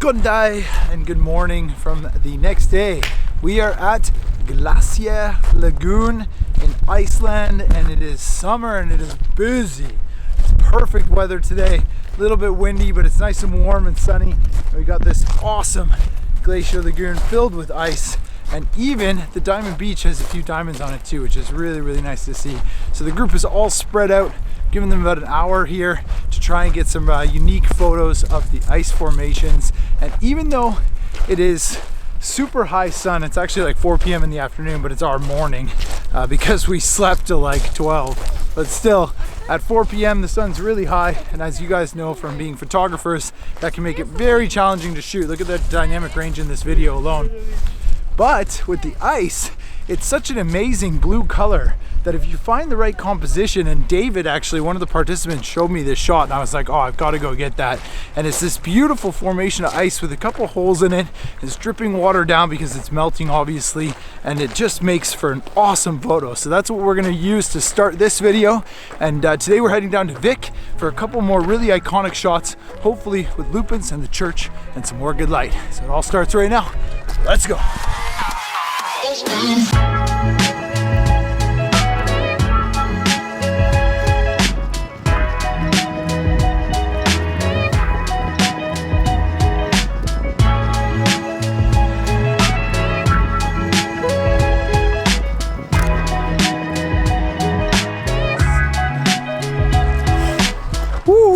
Good day and good morning from the next day. We are at Glacier Lagoon in Iceland and it is summer and it is busy. It's perfect weather today, a little bit windy, but it's nice and warm and sunny. And we got this awesome Glacier Lagoon filled with ice, and even the Diamond Beach has a few diamonds on it too, which is really nice to see. So the group is all spread out, giving them about an hour here to try and get some unique photos of the ice formations. And even though it is super high sun, it's actually like 4 p.m. in the afternoon, but it's our morning because we slept till like 12. But still, at 4 p.m. the sun's really high, and as you guys know from being photographers, that can make it very challenging to shoot. Look at the dynamic range in this video alone. But with the ice, it's such an amazing blue color that if you find the right composition, and David, actually one of the participants, showed me this shot and I was like, oh, I've got to go get that. And it's this beautiful formation of ice with a couple holes in it. It's dripping water down because it's melting obviously, and it just makes for an awesome photo. So that's what we're going to use to start this video. And today we're heading down to Vic for a couple more really iconic shots, hopefully with lupins and the church and some more good light. So it all starts right now. Let's go.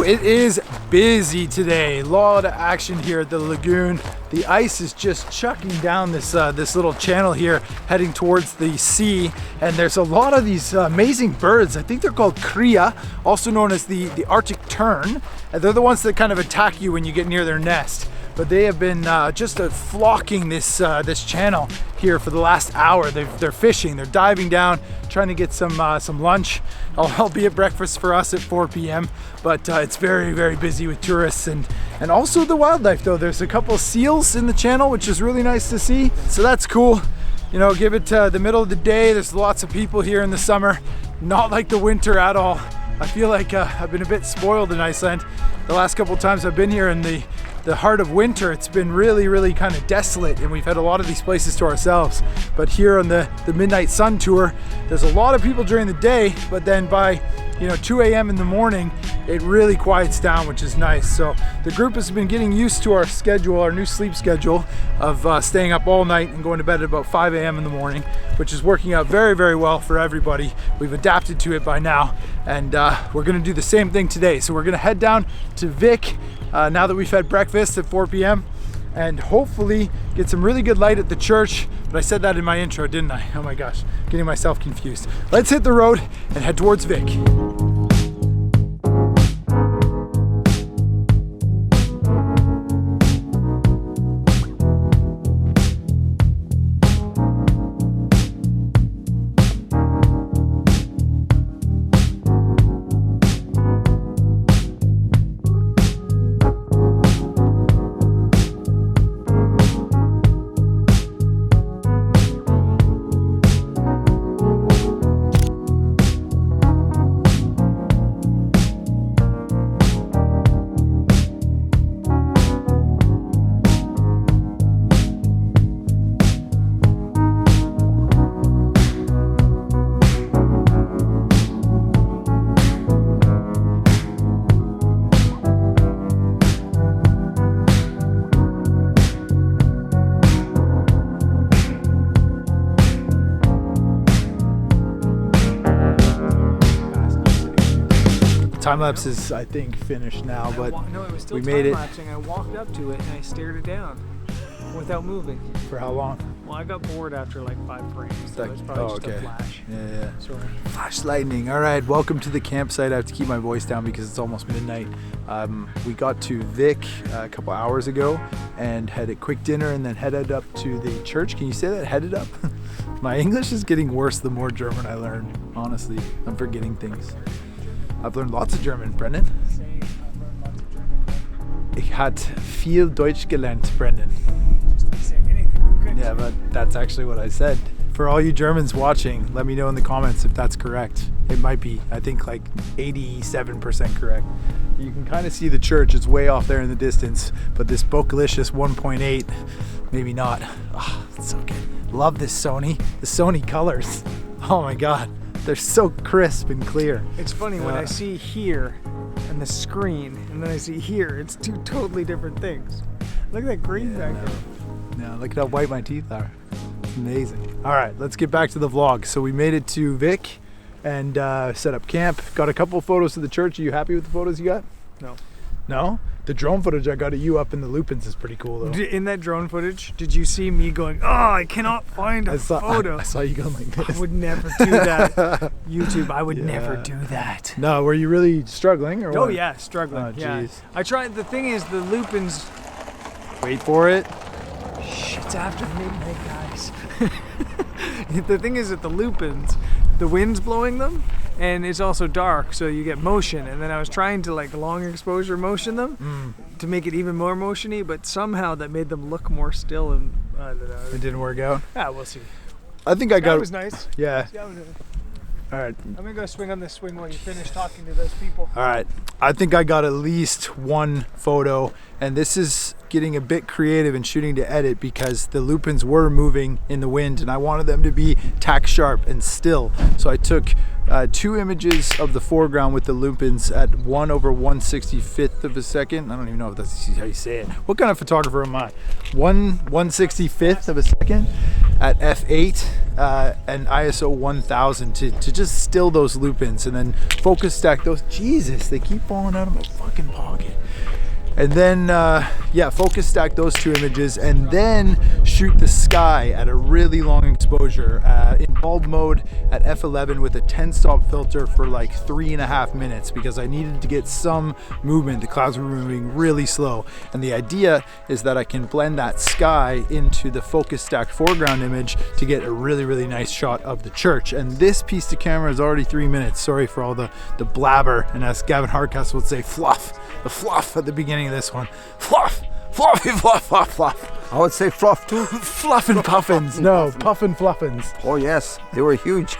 It is busy today. A lot of action here at the lagoon. The ice is just chucking down this little channel here, heading towards the sea. And there's a lot of these amazing birds. I think they're called kria, also known as the Arctic tern. And they're the ones that kind of attack you when you get near their nest. But they have been just flocking this channel here for the last hour. They're fishing, they're diving down, trying to get some lunch, albeit breakfast for us at 4 p.m. But it's very busy with tourists and also the wildlife though. There's a couple of seals in the channel, which is really nice to see. So that's cool. You know, give it the middle of the day. There's lots of people here in the summer, not like the winter at all. I feel like I've been a bit spoiled in Iceland. The last couple of times I've been here in the heart of winter, it's been really kind of desolate, and we've had a lot of these places to ourselves. But here on the Midnight Sun tour, there's a lot of people during the day, but then by 2 a.m. in the morning, it really quiets down, which is nice. So the group has been getting used to our schedule, our new sleep schedule of staying up all night and going to bed at about 5 a.m. in the morning, which is working out very well for everybody. We've adapted to it by now, and we're gonna do the same thing today. So we're gonna head down to Vic now that we've had breakfast at 4 p.m. and hopefully get some really good light at the church. But I said that in my intro, didn't I? Oh my gosh, getting myself confused. Let's hit the road and head towards Vic. Time lapse is, I think, finished now, but no, it was still we made it. Time-lapsing. I walked up to it and I stared it down without moving. For how long? Well, I got bored after like 5 frames, so it's probably just a flash. Yeah. Sorry. Flash lightning. All right, welcome to the campsite. I have to keep my voice down because it's almost midnight. We got to Vic a couple hours ago and had a quick dinner and then headed up to the church. Can you say that? Headed up? My English is getting worse the more German I learn. Honestly, I'm forgetting things. I've learned lots of German, Brendan. Same. I've learned lots of German. Ich hat viel Deutsch gelernt, Brendan. Just like saying anything. Okay. Yeah, but that's actually what I said. For all you Germans watching, let me know in the comments if that's correct. It might be, I think, like 87% correct. You can kind of see the church. It's way off there in the distance, but this Bocalicious 1.8, maybe not. Oh, it's so good. Love this Sony. The Sony colors. Oh my God. They're so crisp and clear. It's funny when I see here and the screen, and then I see here, it's two totally different things. Look at that green back there. Yeah, look at how white my teeth are. It's amazing. All right, let's get back to the vlog. So we made it to Vic and set up camp. Got a couple photos of the church. Are you happy with the photos you got? No. No? The drone footage I got of you up in the Lupins is pretty cool though. In that drone footage, did you see me going, oh, I cannot find a photo? I saw you going like this. I would never do that. YouTube, I would never do that. No, were you really struggling or what? Oh yeah, struggling. Oh, yeah. geez. I tried, the thing is the Lupins, Wait for it. it's after midnight, guys. The thing is that the Lupins, the wind's blowing them, and it's also dark, so you get motion. And then I was trying to like long exposure motion them to make it even more motiony, but somehow that made them look more still. And I don't know. It didn't work out. Yeah, we'll see. I think I got. That was nice. Yeah. Yeah, I was, All right. I'm gonna go swing on this swing while you finish talking to those people. All right. I think I got at least one photo, and this is getting a bit creative and shooting to edit because the Lupins were moving in the wind, and I wanted them to be tack sharp and still. So I took 2 images of the foreground with the Lupins at 1/165th of a second. I don't even know if that's how you say it. What kind of photographer am I? 1/165th of a second at f8 and ISO 1000 to just still those Lupins, and then focus stack those. Jesus, they keep falling out of my fucking pocket. And then, yeah, focus stack those 2 images and then shoot the sky at a really long exposure in bulb mode at f11 with a 10-stop filter for like 3.5 minutes because I needed to get some movement. The clouds were moving really slow. And the idea is that I can blend that sky into the focus stacked foreground image to get a really, really nice shot of the church. And this piece to camera is already 3 minutes. Sorry for all the blabber. And as Gavin Hardcastle would say, fluff. The fluff at the beginning of this one. Fluff! Fluffy fluff, fluff, fluff. I would say fluff too. Fluff and puffins. No, puffin fluffins. Oh yes, they were huge.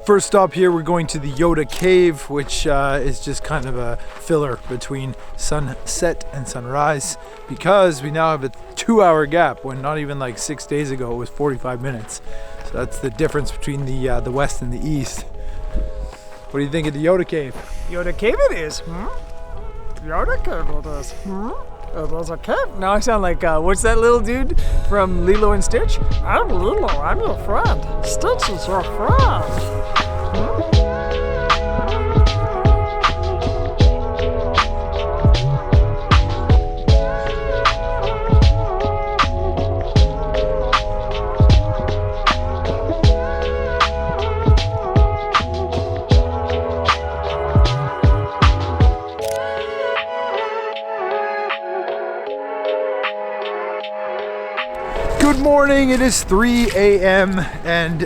First stop here, we're going to the Yoda cave, which is just kind of a filler between sunset and sunrise because we now have a 2-hour gap when not even like 6 days ago it was 45 minutes. So that's the difference between the west and the east. What do you think of the Yoda cave? Yoda cave it is. Yoda cave it is. There's a cave. Now I sound like, what's that little dude from Lilo and Stitch? I'm Lilo, I'm your friend. Stitch is your friend. Good morning, it is 3 a.m. and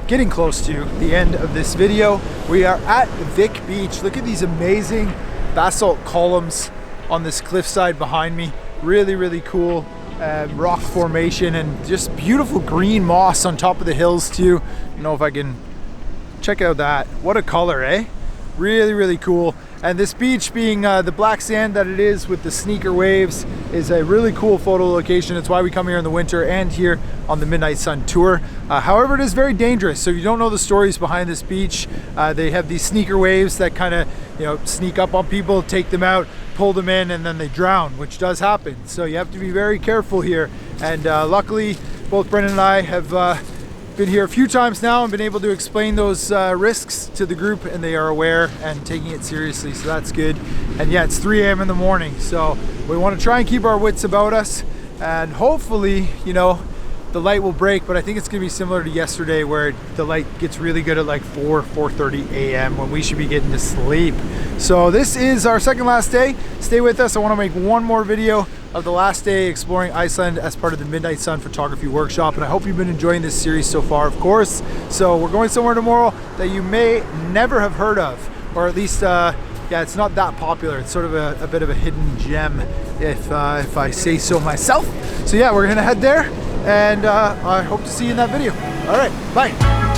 getting close to the end of this video. We are at Vic Beach. Look at these amazing basalt columns on this cliffside behind me. Really, really cool rock formation and just beautiful green moss on top of the hills too. I don't know if I can check out that. What a color, eh? Really, really cool. And this beach being the black sand that it is with the sneaker waves is a really cool photo location. It's why we come here in the winter and here on the Midnight Sun tour. However, it is very dangerous. So if you don't know the stories behind this beach, they have these sneaker waves that kind of, sneak up on people, take them out, pull them in, and then they drown, which does happen. So you have to be very careful here. And luckily, both Brendan and I have been here a few times now and been able to explain those risks to the group, and they are aware and taking it seriously, so that's good. And yeah, it's 3 a.m. in the morning, so we want to try and keep our wits about us and hopefully, the light will break, but I think it's gonna be similar to yesterday where the light gets really good at like 4:30 a.m. when we should be getting to sleep. So this is our second last day. Stay with us. I wanna make one more video of the last day exploring Iceland as part of the Midnight Sun Photography Workshop. And I hope you've been enjoying this series so far, of course. So we're going somewhere tomorrow that you may never have heard of, or at least, yeah, it's not that popular. It's sort of a bit of a hidden gem, if I say so myself. So yeah, we're gonna head there, and I hope to see you in that video. All right, bye.